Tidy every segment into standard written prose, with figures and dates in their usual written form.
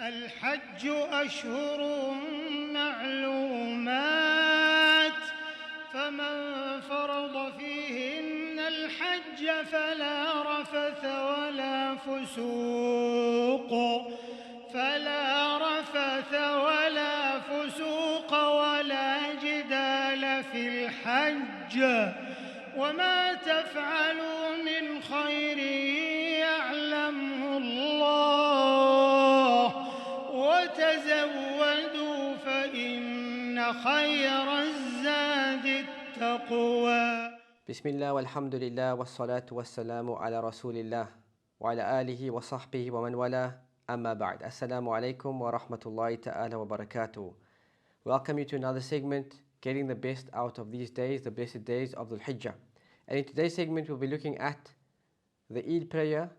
الحج أشهر معلومات فمن فرض فيهن الحج فلا رفث ولا فسوق ولا جدال في الحج وما تفعلوا من خير يعلمه الله وتزودوا فإن خير الزاد التقوى. بسم الله والحمد لله والصلاة والسلام على رسول الله وعلى آله وصحبه ومن والاه. Amma ba'd. Assalamu alaikum wa rahmatullahi ta'ala wa barakatuh. Welcome you to another segment, getting the best out of these days, the blessed days of Thul-Hjjah. And in today's segment, we'll be looking at the Eid prayer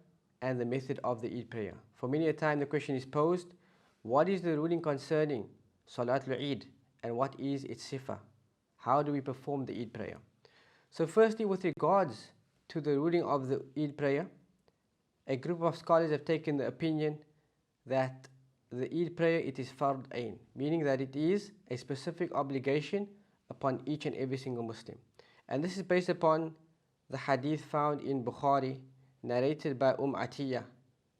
and the method of the Eid prayer. For many a time, the question is posed, what is the ruling concerning Salatul Eid and what is its sifa? How do we perform the Eid prayer? So firstly, with regards to the ruling of the Eid prayer, a group of scholars have taken the opinion that the Eid prayer, it is fard ain, meaning that it is a specific obligation upon each and every single Muslim. And this is based upon the hadith found in Bukhari, narrated by Atiyah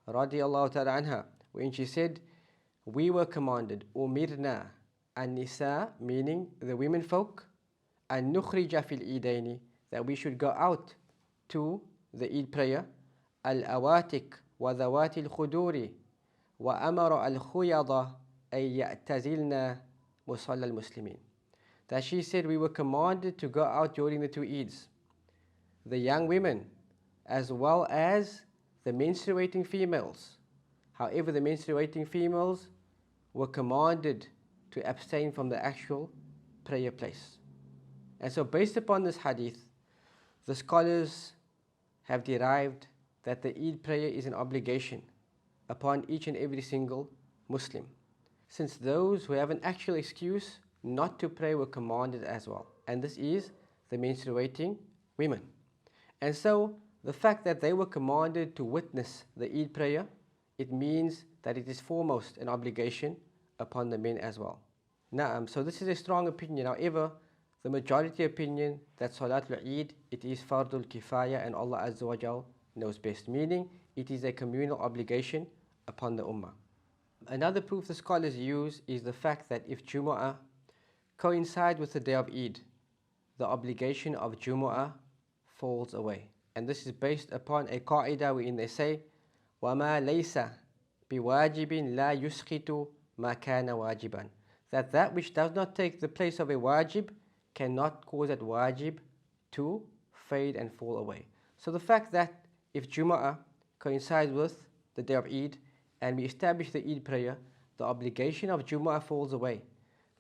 radiyallahu ta'ala anha, when she said, we were commanded, umirna an-nisa, meaning the women folk, an nukhrija fil idaini, that we should go out to the Eid prayer, al-awatik wa dhawati al-khuduri wa amara al-khuyada ay ya'tazilna musalla al-muslimin. That she said we were commanded to go out during the two Eids, the young women as well as the menstruating females. However, the menstruating females were commanded to abstain from the actual prayer place. And so based upon this hadith, the scholars have derived that the Eid prayer is an obligation upon each and every single Muslim, since those who have an actual excuse not to pray were commanded as well. And this is the menstruating women. And so the fact that they were commanded to witness the Eid prayer, it means that it is foremost an obligation upon the men as well. So this is a strong opinion. However, the majority opinion that Salatul Eid, it is Fardul Kifaya and Allah Azza wa Jal knows best, meaning it is a communal obligation upon the Ummah. Another proof the scholars use is the fact that if Jumu'ah coincides with the day of Eid, the obligation of Jumu'ah falls away. And this is based upon a qa'idah wherein they say, وَمَا لَيْسَ بِوَاجِبٍ لَا يُسْخِتُ مَا كَانَ وَاجِبًا, that which does not take the place of a wajib cannot cause that wajib to fade and fall away. So the fact that if Jumu'ah coincides with the day of Eid and we establish the Eid prayer, the obligation of Jumu'ah falls away.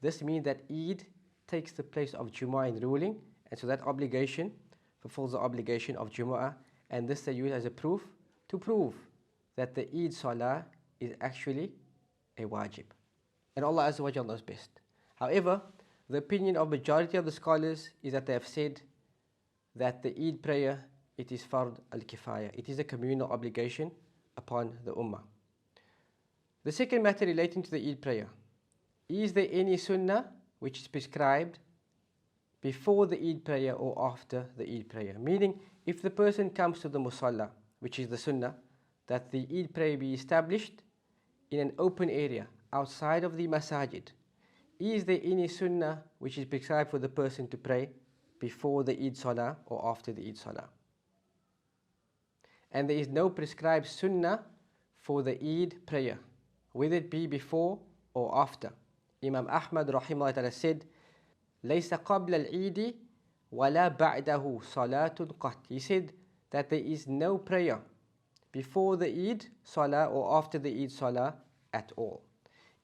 This means that Eid takes the place of Jumu'ah in ruling, and so that obligation fulfills the obligation of Jumu'ah, and this they use as a proof to prove that the Eid Salah is actually a wajib. And Allah Azza wa Jalla knows best. However, the opinion of majority of the scholars is that they have said that the Eid prayer, it is fard al-kifaya. It is a communal obligation upon the ummah. The second matter relating to the Eid prayer, is there any sunnah which is prescribed before the Eid prayer or after the Eid prayer? Meaning, if the person comes to the musalla, which is the sunnah, that the Eid prayer be established in an open area outside of the masajid, is there any sunnah which is prescribed for the person to pray before the Eid Salah or after the Eid Salah? And there is no prescribed sunnah for the Eid prayer, whether it be before or after. Imam Ahmad rahimahullah ta'ala said, لَيْسَ قَبْلَ الْعِيدِ وَلَا بَعْدَهُ صَلَاةٌ قَطْ. He said that there is no prayer before the Eid Salah or after the Eid Salah at all.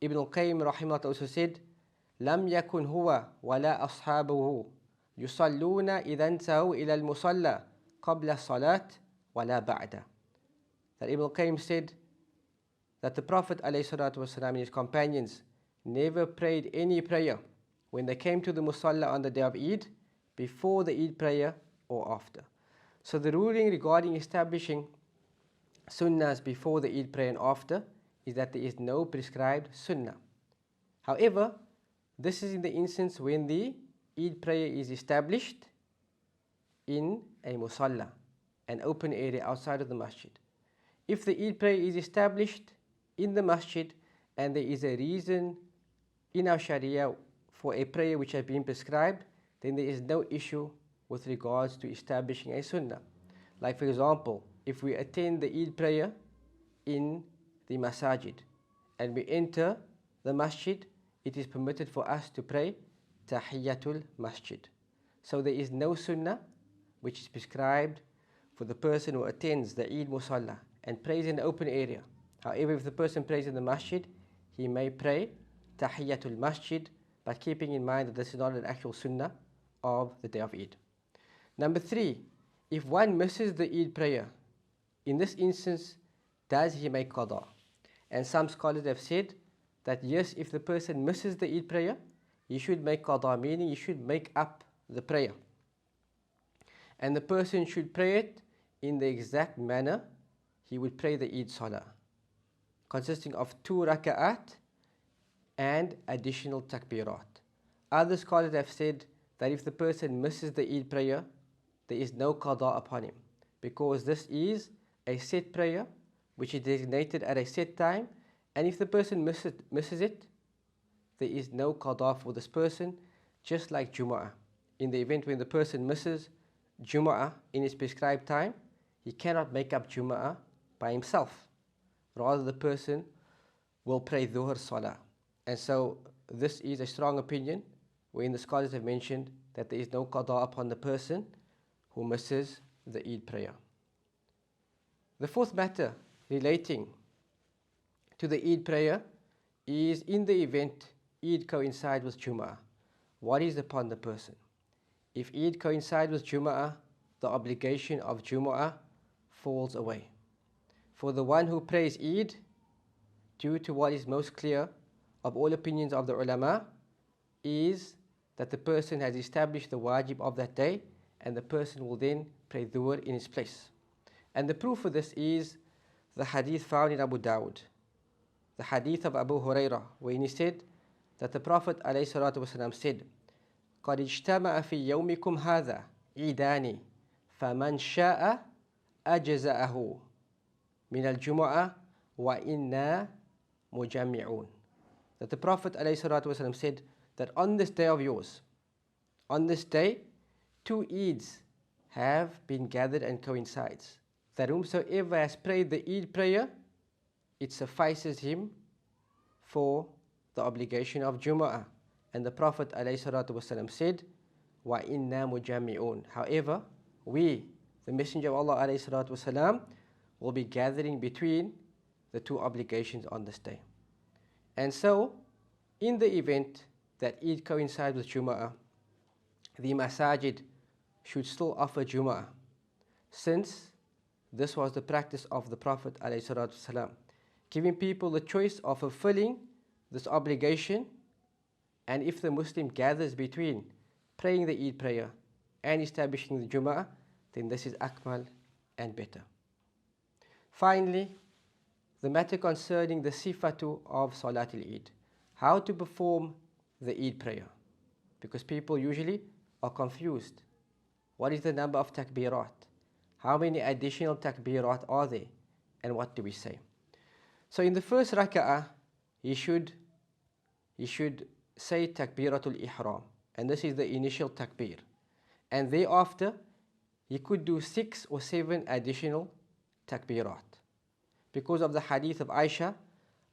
Ibn al-Qayyim rahimahullah also said, لم يكن هو ولا أصحابه يصلون إذا انتهوا إلى المصلى قبل الصلاة ولا بعد. That Ibn al-Qayyim said that the Prophet ﷺ and his companions never prayed any prayer when they came to the musalla on the day of Eid, before the Eid prayer or after. So the ruling regarding establishing sunnahs before the Eid prayer and after is that there is no prescribed sunnah. However, this is in the instance when the Eid prayer is established in a musalla, an open area outside of the masjid. If the Eid prayer is established in the masjid and there is a reason in our Sharia for a prayer which has been prescribed, then there is no issue with regards to establishing a sunnah. Like for example, if we attend the Eid prayer in the masajid and we enter the masjid, it is permitted for us to pray Tahiyyatul Masjid. So there is no sunnah which is prescribed for the person who attends the Eid Musalla and prays in the open area. However, if the person prays in the masjid, he may pray Tahiyyatul Masjid, but keeping in mind that this is not an actual sunnah of the day of Eid. Number 3, if one misses the Eid prayer, in this instance, does he make qada? And some scholars have said that yes, if the person misses the Eid prayer, he should make qada, meaning he should make up the prayer. And the person should pray it in the exact manner he would pray the Eid Salah, consisting of 2 raka'at and additional takbirat. Other scholars have said that if the person misses the Eid prayer, there is no qada upon him, because this is a set prayer which is designated at a set time, and if the person misses it, there is no qada for this person, just like Jumu'ah. In the event when the person misses Jumu'ah in his prescribed time, he cannot make up Jumu'ah by himself. Rather, the person will pray Dhuhr Salah. And so this is a strong opinion, wherein the scholars have mentioned that there is no qada upon the person who misses the Eid prayer. The 4th matter relating to the Eid prayer is in the event Eid coincides with Jumu'ah, what is upon the person? If Eid coincides with Jumu'ah, the obligation of Jumu'ah falls away. For the one who prays Eid, due to what is most clear of all opinions of the ulama, is that the person has established the wajib of that day, and the person will then pray dhuhr in his place. And the proof for this is the hadith found in Abu Dawud, the hadith of Abu Hurairah, when he said that the Prophet ﷺ said, قَدْ اجْتَمَعَ فِي يَوْمِكُمْ هَذَا عِيدَانِ فَمَنْ شَاءَ أَجْزَأَهُ مِنَ الْجُمُعَةِ وَإِنَّا مُجَمِّعُونَ. That the Prophet ﷺ said that on this day of yours, on this day, 2 Eids have been gathered and coincides. That whomsoever has prayed the Eid prayer, it suffices him for the obligation of Jumu'ah. And the Prophet ﷺ said, وَإِنَّا مُجَمِّعُونَ. However, we, the Messenger of Allah ﷺ, will be gathering between the 2 obligations on this day. And so, in the event that Eid coincides with Jumu'ah, the masajid should still offer Jumu'ah, since this was the practice of the Prophet ﷺ, giving people the choice of fulfilling this obligation. And if the Muslim gathers between praying the Eid prayer and establishing the Jumu'ah, then this is akmal and better. Finally, the matter concerning the sifatu of Salatul Eid, how to perform the Eid prayer, because people usually are confused. What is the number of takbirat? How many additional takbirat are there? And what do we say? So in the first raka'ah, he should say takbiratul ihram, and this is the initial takbir. And thereafter, he could do 6 or 7 additional takbirat, because of the hadith of Aisha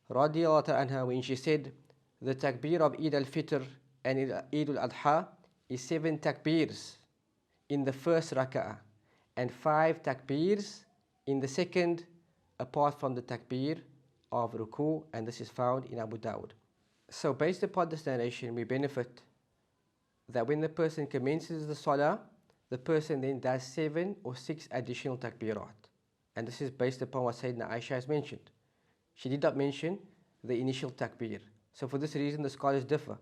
radiyallahu anha, when she said the takbir of Eid al-Fitr and Eid al-Adha is 7 takbirs in the first raka'ah and 5 takbirs in the second, apart from the takbir of ruku', and this is found in Abu Dawud. So based upon this narration, we benefit that when the person commences the salah, the person then does 7 or 6 additional takbirat. And this is based upon what Sayyidina Aisha has mentioned. She did not mention the initial takbir. So for this reason, the scholars differ.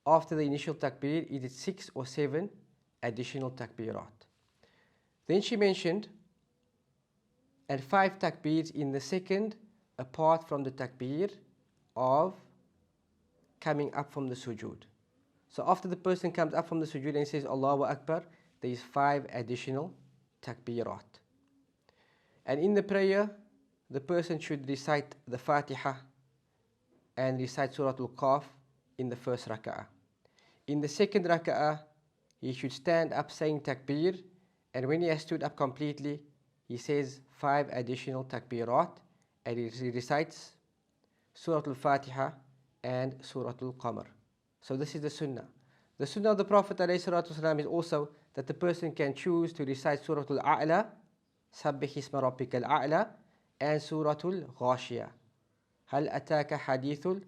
After the initial takbir, is it 6 or 7 additional takbirat? Then she mentioned, and 5 takbirs in the second apart from the takbir of coming up from the sujood. So after the person comes up from the sujood and says Allahu Akbar, there is 5 additional takbirat. And in the prayer, the person should recite the Fatiha and recite Surah Al-Qaf in the first raka'ah. In the second raka'ah, he should stand up saying takbir, and when he has stood up completely, he says 5 additional takbirat, and he recites Surah Al-Fatiha and Surah Al-Qamar. So this is the sunnah. The sunnah of the Prophet ﷺ is also that the person can choose to recite Surah Al-A'la, Sabbih Isma Rabbika Al-A'la, and Surah Al-Ghashiyah. Hal ataka hadithul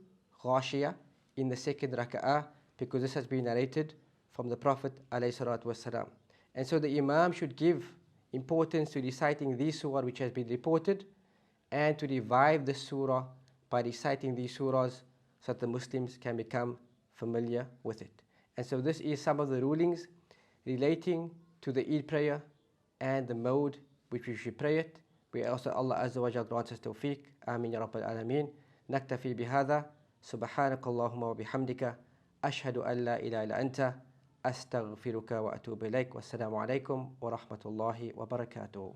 Ghashiyah in the second raka'ah, because this has been narrated from the Prophet ﷺ. And so the Imam should give importance to reciting these surah which has been reported, and to revive the surah by reciting these surahs so that the Muslims can become familiar with it. And so this is some of the rulings relating to the Eid prayer and the mode which we should pray it. We also Allah Azza wa Jalla grants us tawfiq. Ameen ya Rabbal Alameen. Naktafi bihadha. Subhanaka Allahumma wa bihamdika. Ashhadu an la ilaha illa anta. Astaghfiruka wa atubu ilayk. Wassalamu alaikum wa rahmatullahi wa barakatuh.